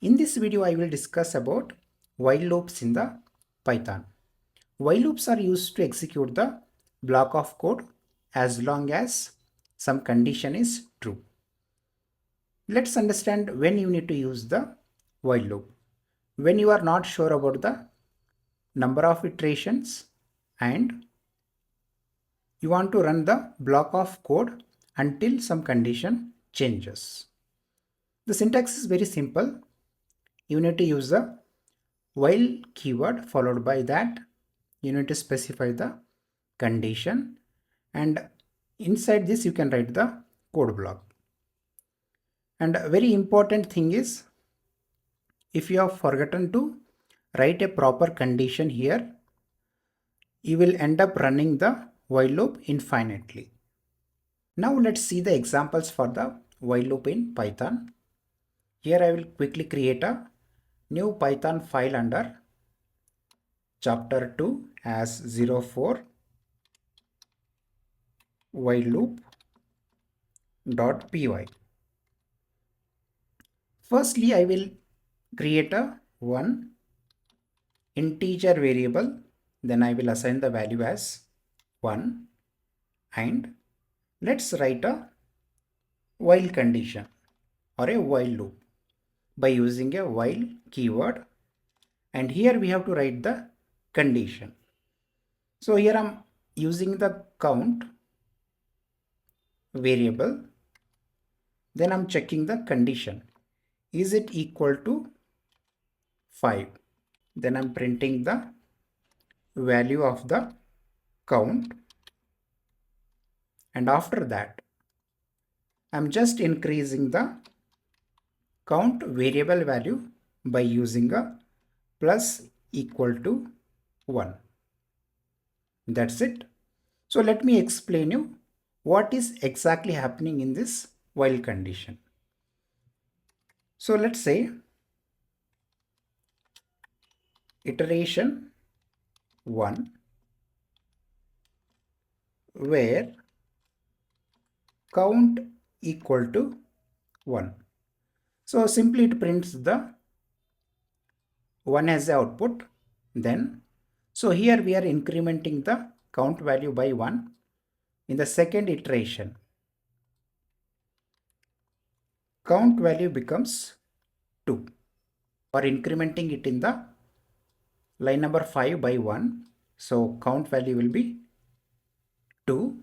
In this video, I will discuss about while loops in the Python. While loops are used to execute the block of code as long as some condition is true. Let's understand when you need to use the while loop. When you are not sure about the number of iterations and you want to run the block of code until some condition changes. The syntax is very simple. You need to use the while keyword, followed by that you need to specify the condition, and inside this you can write the code block. And a very important thing is, if you have forgotten to write a proper condition here, you will end up running the while loop infinitely. Now let's see the examples for the while loop in Python. Here I will quickly create a new Python file under chapter 2 as 04 while loop.py. Firstly, I will create a one integer variable, then I will assign the value as 1, and let's write a while condition or a while loop by using a while keyword, and here we have to write the condition. So here I'm using the count variable, then I'm checking the condition. Is it equal to 5? Then I'm printing the value of the count, and after that I'm just increasing the count variable value by using a plus equal to 1. That's it. So let me explain you what is exactly happening in this while condition. So let's say iteration 1 where count equal to 1. So simply it prints the 1 as the output. Then so here we are incrementing the count value by 1. In the second iteration, count value becomes 2, or incrementing it in the line number 5 by 1. So count value will be 2.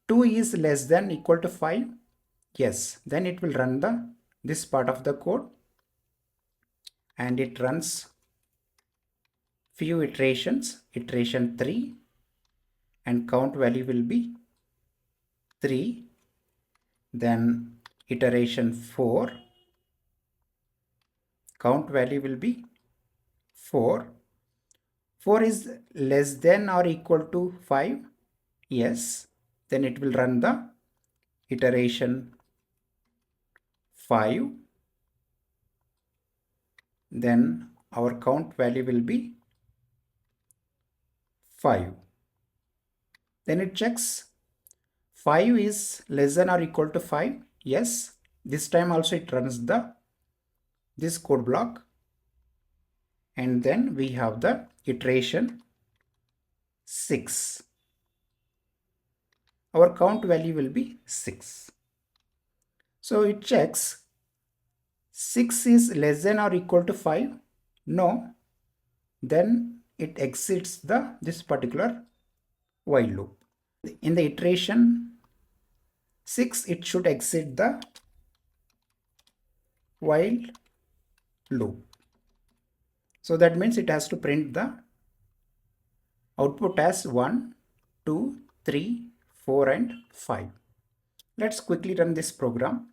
2 is less than equal to 5. Yes, then it will run this part of the code, and it runs few iterations, iteration 3, and count value will be 3. Then iteration 4, count value will be 4. 4 is less than or equal to 5. Yes, then it will run the iteration 5. Then our count value will be 5. Then it checks 5 is less than or equal to 5. Yes, this time also it runs this code block, and then we have the iteration 6. Our count value will be 6. So it checks 6 is less than or equal to 5. No, then it exits this particular while loop. In the iteration 6, it should exit the while loop. So that means it has to print the output as 1, 2, 3, 4 and 5. Let's quickly run this program.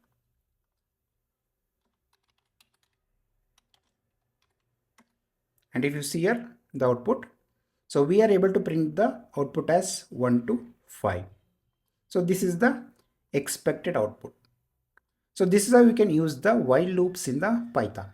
And if you see here the output, so we are able to print the output as 1 to 5. So this is the expected output. So this is how we can use the while loops in the Python.